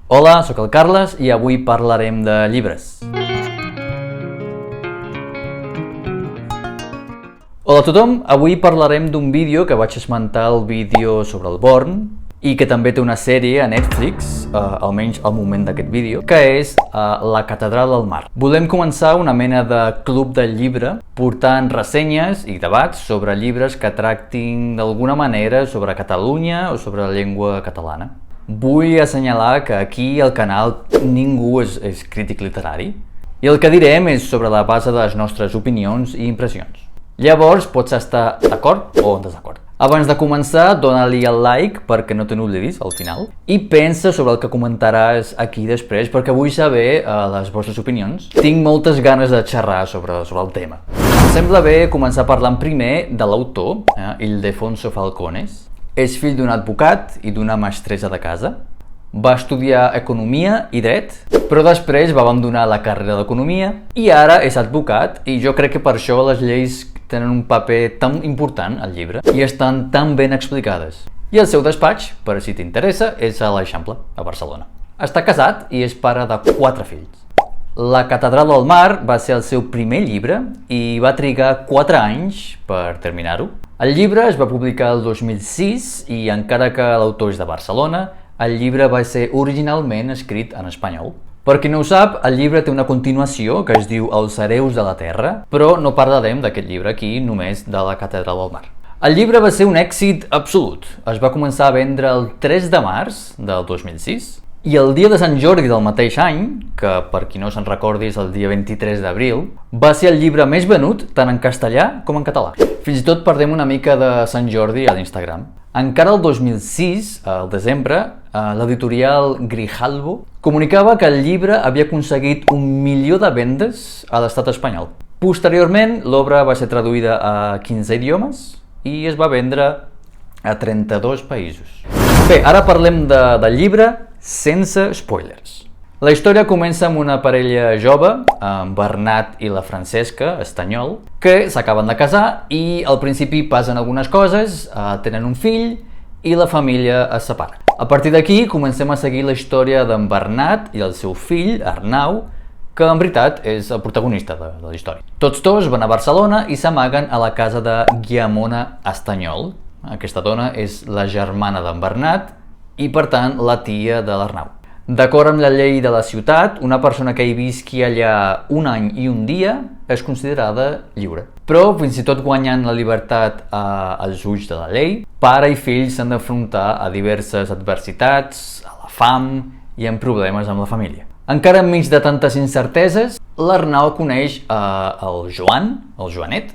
Hola, sóc el Carles i avui parlarem de llibres. Hola a tothom, avui parlarem d'un vídeo que vaig esmentar al vídeo sobre el Born i que també té una sèrie a Netflix, almenys al moment d'aquest vídeo, que és La Catedral del Mar. Volem començar una mena de club del llibre portant ressenyes i debats sobre llibres que tractin d'alguna manera sobre Catalunya o sobre la llengua catalana. Vull assenyalar que aquí al canal ningú és crític literari i el que direm és sobre la base de les nostres opinions i impressions. Llavors pots estar d'acord o en desacord. Abans de començar, dona-li el like perquè no te n'oblidis al final i pensa sobre el que comentaràs aquí després perquè vull saber les vostres opinions. Tinc moltes ganes de xerrar sobre el tema. Em sembla bé començar parlant primer de l'autor, Ildefonso Falcones. És fill d'un advocat i d'una mestressa de casa. Va estudiar Economia i Dret, però després va abandonar la carrera d'Economia i ara és advocat i jo crec que per això les lleis tenen un paper tan important al llibre i estan tan ben explicades. I el seu despatx, per si t'interessa, és a l'Eixample, a Barcelona. Està casat i és pare de 4 fills. La Catedral del Mar va ser el seu primer llibre i va trigar 4 anys per terminar-ho. El llibre es va publicar el 2006 i encara que l'autor és de Barcelona, el llibre va ser originalment escrit en espanyol. Per qui no ho sap, el llibre té una continuació que es diu Els hereus de la terra, però no parlarem d'aquest llibre aquí, només de la Catedral del Mar. El llibre va ser un èxit absolut. Es va començar a vendre el 3 de març del 2006 i el dia de Sant Jordi del mateix any, que per qui no se'n recordi és el dia 23 d'abril, va ser el llibre més venut tant en castellà com en català. Fins i tot perdem una mica de Sant Jordi a l'Instagram. Encara el 2006, al desembre, l'editorial Grijalbo comunicava que el llibre havia aconseguit 1 milió de vendes a l'estat espanyol. Posteriorment, l'obra va ser traduïda a 15 idiomes i es va vendre a 32 països. Bé, ara parlem del llibre sense spoilers. La història comença amb una parella jove, en Bernat i la Francesca, Estanyol, que s'acaben de casar i al principi passen algunes coses, tenen un fill i la família es separa. A partir d'aquí comencem a seguir la història d'en Bernat i el seu fill, Arnau, que en veritat és el protagonista de la història. Tots dos van a Barcelona i s'amaguen a la casa de Guiamona Estanyol. Aquesta dona és la germana d'en Bernat i, per tant, la tia de l'Arnau. D'acord amb la llei de la ciutat, una persona que hi visqui allà un any i un dia és considerada lliure. Però, fins i tot guanyant la llibertat als ulls de la llei, pare i fill s'han d'afrontar a diverses adversitats, a la fam i amb problemes amb la família. Encara enmig de tantes incerteses, l'Arnau coneix el Joan, el Joanet,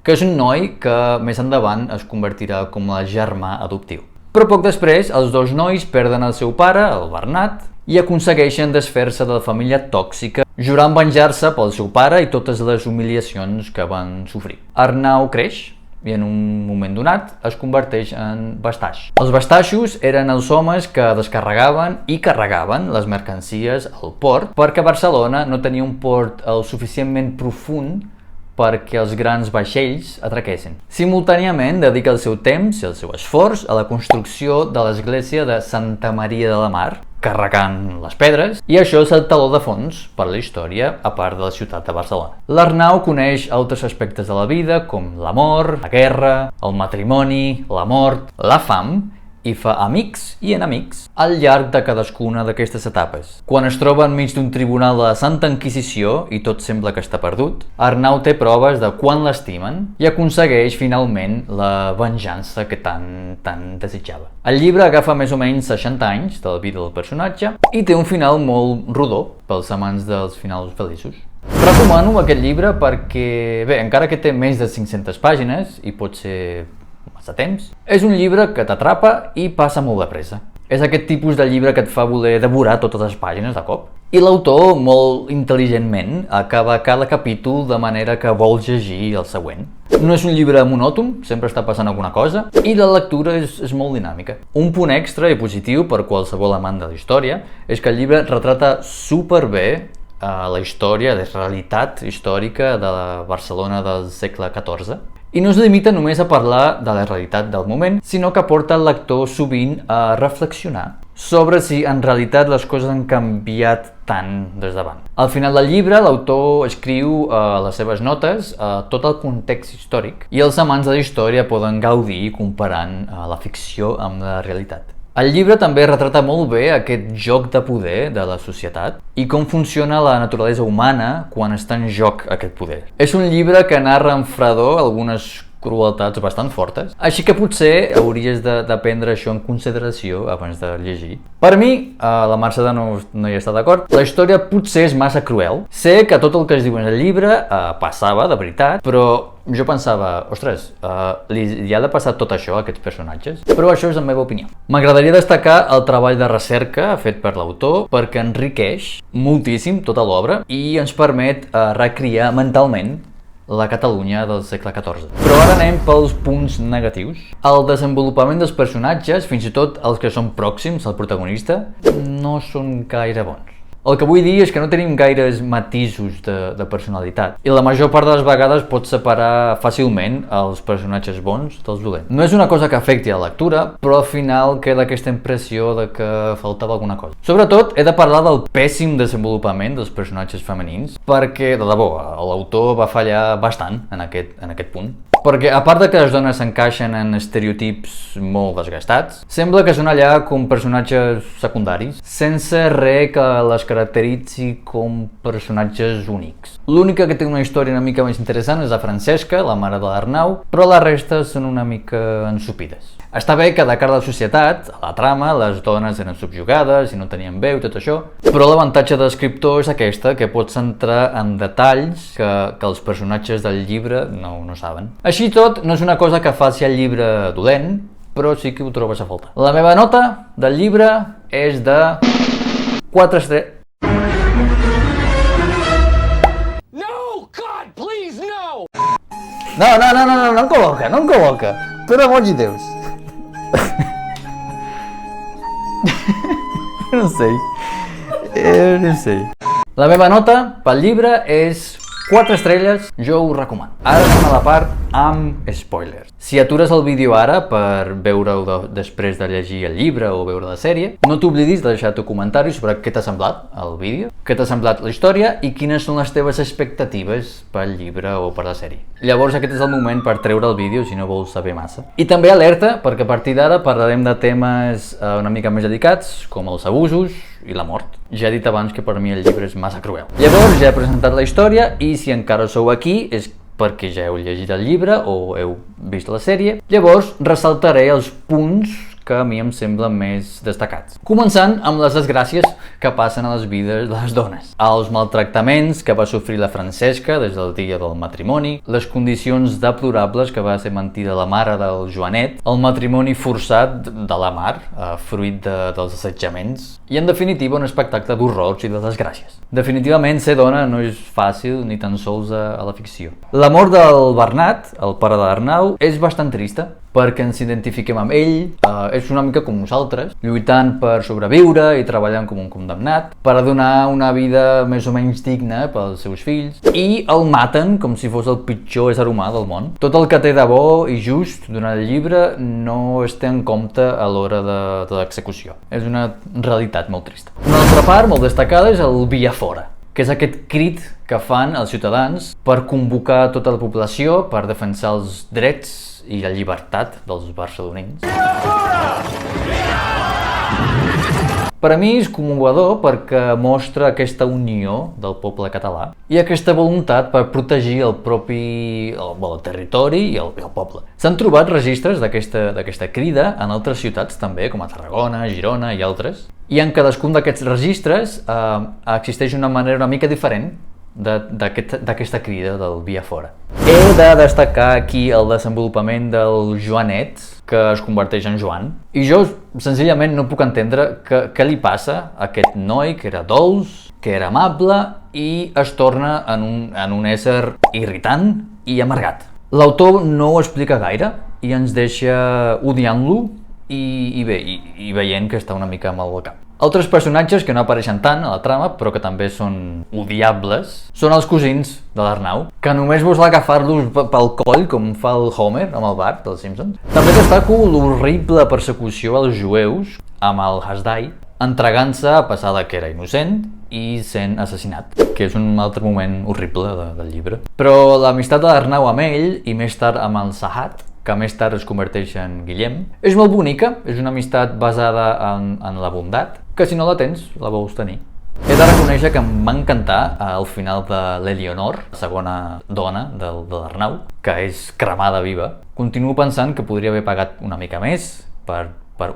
que és un noi que més endavant es convertirà com a germà adoptiu. Però poc després, els dos nois perden el seu pare, el Bernat, i aconsegueixen desfer-se de la família tòxica, jurant venjar-se pel seu pare i totes les humiliacions que van sofrir. Arnau creix i en un moment donat es converteix en bastaix. Els bastaixos eren els homes que descarregaven i carregaven les mercancies al port perquè Barcelona no tenia un port el suficientment profund perquè els grans vaixells atraquessin. Simultàniament dedica el seu temps i el seu esforç a la construcció de l'església de Santa Maria de la Mar, carregant les pedres, i això és el teló de fons per la història a part de la ciutat de Barcelona. L'Arnau coneix altres aspectes de la vida com l'amor, la guerra, el matrimoni, la mort, la fam, i fa amics i enemics al llarg de cadascuna d'aquestes etapes. Quan es troba enmig d'un tribunal de la Santa Inquisició i tot sembla que està perdut, Arnau té proves de quan l'estimen i aconsegueix finalment la venjança que tant desitjava. El llibre agafa més o menys 60 anys de la vida del personatge i té un final molt rodó pels amants dels finals feliços. Recomano aquest llibre perquè, bé, encara que té més de 500 pàgines i pot ser massa temps, és un llibre que t'atrapa i passa molt de pressa. És aquest tipus de llibre que et fa voler devorar totes les pàgines de cop. I l'autor, molt intel·ligentment, acaba cada capítol de manera que vols llegir el següent. No és un llibre monòton, sempre està passant alguna cosa, i la lectura és molt dinàmica. Un punt extra i positiu per qualsevol amant de la història és que el llibre retrata superbé la història, la realitat històrica de la Barcelona del segle XIV. I no es limita només a parlar de la realitat del moment, sinó que porta el lector sovint a reflexionar sobre si en realitat les coses han canviat tant des d'abans. Al final del llibre, l'autor escriu a les seves notes tot el context històric i els amants de la història poden gaudir comparant la ficció amb la realitat. El llibre també retrata molt bé aquest joc de poder de la societat i com funciona la naturalesa humana quan està en joc aquest poder. És un llibre que narra amb fredor algunes crueltats bastant fortes, així que potser hauries de prendre això en consideració abans de llegir. Per mi, la Mercè no hi està d'acord, la història potser és massa cruel. Sé que tot el que es diu en el llibre passava de veritat, però jo pensava, ostres, li ha de passar tot això a aquests personatges? Però això és la meva opinió. M'agradaria destacar el treball de recerca fet per l'autor perquè enriqueix moltíssim tota l'obra i ens permet recriar mentalment la Catalunya del segle XIV. Però ara anem pels punts negatius. El desenvolupament dels personatges, fins i tot els que són pròxims al protagonista, no són gaire bons. El que vull dir és que no tenim gaires matisos de personalitat i la major part de les vegades pots separar fàcilment els personatges bons dels dolents. No és una cosa que afecti a la lectura, però al final queda aquesta impressió de que faltava alguna cosa. Sobretot he de parlar del pèssim desenvolupament dels personatges femenins perquè, de debò, l'autor va fallar bastant en aquest punt. Perquè, a part de que les dones s'encaixen en estereotips molt desgastats, sembla que són allà com personatges secundaris, sense res que les caracteritzi com personatges únics. L'única que té una història una mica més interessant és la Francesca, la mare de l'Arnau, però la resta són una mica ensopides. Està bé que de cara a la societat, a la trama, les dones eren subjugades i no tenien veu i tot això, però l'avantatge de l'escriptor és aquesta, que pots entrar en detalls que els personatges del llibre no saben. Així tot, no és una cosa que faci el llibre dolent, però sí que ho trobes a faltar. La meva nota del llibre és de 4 estrelles. No em col·loca. Per amor de Déus. No sé. La meva nota pel llibre és 4 estrelles, jo ho recomano. Ara anem a la part amb spoilers. Si atures el vídeo ara per veure-ho després de llegir el llibre o veure la sèrie, no t'oblidis de deixar tu comentari sobre què t'ha semblat el vídeo, què t'ha semblat la història i quines són les teves expectatives pel llibre o per la sèrie. Llavors aquest és el moment per treure el vídeo si no vols saber massa. I també alerta, perquè a partir d'ara parlarem de temes una mica més delicats, com els abusos i la mort. Ja he dit abans que per mi el llibre és massa cruel. Llavors ja he presentat la història i si encara sou aquí és perquè ja heu llegit el llibre o heu vist la sèrie. Llavors ressaltaré els punts que a mi em semblen més destacats. Començant amb les desgràcies que passen a les vides de les dones. Els maltractaments que va sofrir la Francesca des del dia del matrimoni, les condicions deplorables que va ser mentida la mare del Joanet, el matrimoni forçat de la Mar, fruit dels assetjaments, i en definitiva un espectacle d'horrors i de desgràcies. Definitivament ser dona no és fàcil ni tan sols a la ficció. La mort del Bernat, el pare de l'Arnau, és bastant trista, perquè ens identifiquem amb ell, és una mica com nosaltres, lluitant per sobreviure i treballant com un condemnat, per a donar una vida més o menys digna pels seus fills, i el maten com si fos el pitjor ésser humà del món. Tot el que té de bo i just durant el llibre no es té en compte a l'hora de l'execució. És una realitat molt trista. Una altra part molt destacada és el via fora, que és aquest crit que fan els ciutadans per convocar tota la població per defensar els drets i la llibertat dels barcelonins. Per a mi és commovedor perquè mostra aquesta unió del poble català i aquesta voluntat per protegir el propi territori i el poble. S'han trobat registres d'aquesta crida en altres ciutats també, com a Tarragona, Girona i altres, i en cadascun d'aquests registres existeix una manera una mica diferent d'aquesta crida del via fora. He de destacar aquí el desenvolupament del Joanet, que es converteix en Joan, i jo senzillament no puc entendre què li passa a aquest noi que era dolç, que era amable i es torna en un ésser irritant i amargat. L'autor no ho explica gaire i ens deixa odiant-lo i veient que està una mica mal al cap. Altres personatges que no apareixen tant a la trama, però que també són odiables, són els cosins de l'Arnau, que només vols agafar-los pel coll, com fa el Homer amb el Bart dels Simpsons. També destaco l'horrible persecució als jueus amb el Hasdai, entregant-se a pesar que era innocent i sent assassinat, que és un altre moment horrible del llibre. Però l'amistat de l'Arnau amb ell, i més tard amb el Sahat, que més tard es converteix en Guillem, és molt bonica, és una amistat basada en la bondat, que si no la tens, la vols tenir. He de reconèixer que em va encantar el final de l'Eleonor, la segona dona de l'Arnau, que és cremada viva. Continuo pensant que podria haver pagat una mica més per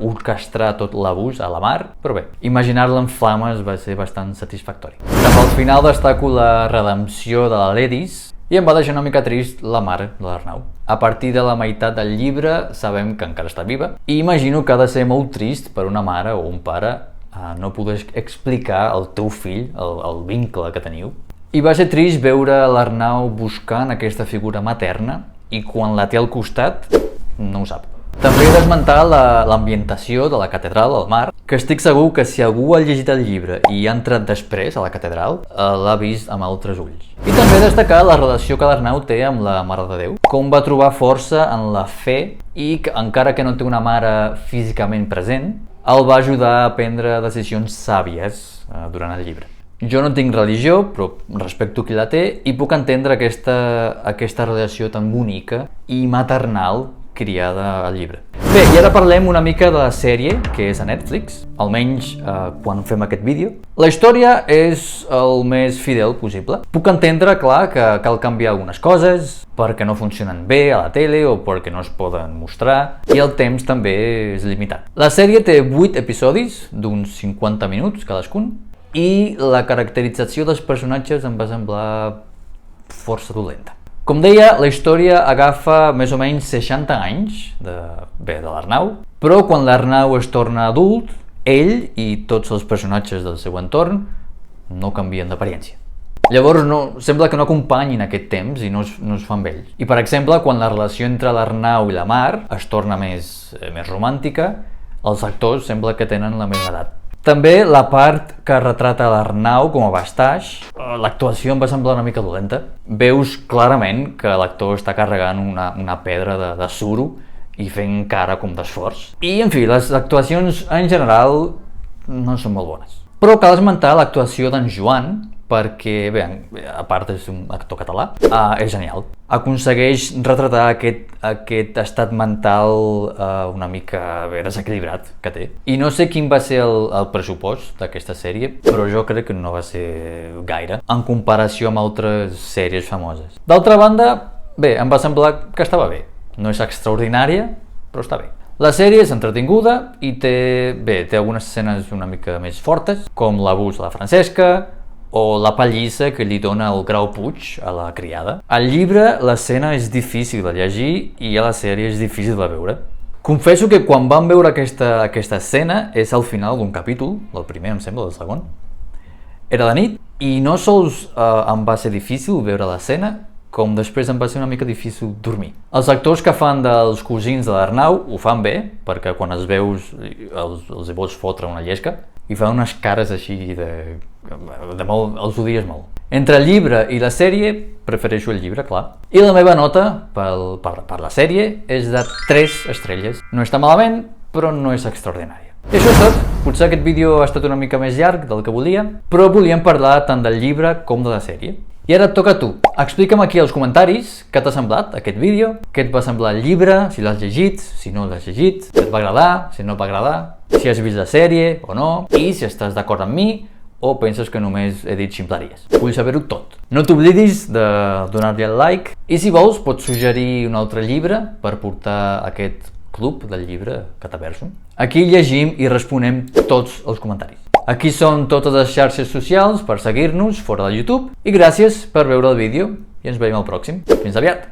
orquestrar tot l'abús a la Mar, però bé, imaginar-la en flames va ser bastant satisfactori. Cap al final destaco la redempció de la Ledis, i em va deixar una mica trist la mare de l'Arnau. A partir de la meitat del llibre sabem que encara està viva, i imagino que ha de ser molt trist per una mare o un pare no poder explicar al teu fill el vincle que teniu. I va ser trist veure l'Arnau buscant aquesta figura materna i quan la té al costat no ho sap. També he d'esmentar l'ambientació de la catedral al mar, que estic segur que si algú ha llegit el llibre i ha entrat després a la catedral, l'ha vist amb altres ulls. I també destacar la relació que l'Arnau té amb la Mare de Déu, com va trobar força en la fe i que, encara que no té una mare físicament present, el va ajudar a prendre decisions sàvies durant el llibre. Jo no tinc religió, però respecto qui la té i puc entendre aquesta relació tan bonica i maternal criada al llibre. Bé, i ara parlem una mica de la sèrie que és a Netflix, almenys quan fem aquest vídeo. La història és el més fidel possible. Puc entendre, clar, que cal canviar algunes coses perquè no funcionen bé a la tele o perquè no es poden mostrar, i el temps també és limitat. La sèrie té 8 episodis d'uns 50 minuts cadascun, i la caracterització dels personatges em va semblar força dolenta. Com deia, la història agafa més o menys 60 anys de l'Arnau, però quan l'Arnau es torna adult, ell i tots els personatges del seu entorn no canvien d'apariència. Llavors sembla que no acompanyin aquest temps i no es fan vells. I per exemple, quan la relació entre l'Arnau i la Mar es torna més romàntica, els actors sembla que tenen la mesma edat. També la part que retrata l'Arnau com a bastaix, l'actuació em va semblar una mica dolenta. Veus clarament que l'actor està carregant una pedra de suro i fent cara com d'esforç. I, en fi, les actuacions en general no són molt bones. Però cal esmentar l'actuació d'en Joan, perquè, bé, a part és un actor català, és genial. Aconsegueix retratar aquest estat mental una mica desequilibrat que té. I no sé quin va ser el pressupost d'aquesta sèrie, però jo crec que no va ser gaire en comparació amb altres sèries famoses. D'altra banda, bé, em va semblar que estava bé. No és extraordinària, però està bé. La sèrie és entretinguda i té algunes escenes una mica més fortes, com l'abús de la Francesca, o la pallissa que li dona el Grau Puig a la criada. Al llibre l'escena és difícil de llegir i a la sèrie és difícil de veure. Confesso que quan vam veure aquesta escena és al final d'un capítol, el primer em sembla, el segon. Era de nit i no sols em va ser difícil veure l'escena, com després em va ser una mica difícil dormir. Els actors que fan dels cosins de l'Arnau ho fan bé, perquè quan els veus els vols fotre una llesca, i fan unes cares així els odies molt. Entre el llibre i la sèrie, prefereixo el llibre, clar. I la meva nota per la sèrie és de 3 estrelles. No està malament, però no és extraordinària. I això és tot. Potser aquest vídeo ha estat una mica més llarg del que volia, però volíem parlar tant del llibre com de la sèrie. I ara et toca a tu. Explica'm aquí als comentaris què t'ha semblat aquest vídeo, què et va semblar el llibre, si l'has llegit, si no l'has llegit, si et va agradar, si no et va agradar, si has vist la sèrie o no, i si estàs d'acord amb mi o penses que només he dit ximpleries. Vull saber-ho tot. No t'oblidis de donar-li el like i si vols pots suggerir un altre llibre per portar aquest club del llibre Cataverso. Aquí llegim i responem tots els comentaris. Aquí són totes les xarxes socials per seguir-nos fora de YouTube i gràcies per veure el vídeo i ens veiem al pròxim. Fins aviat!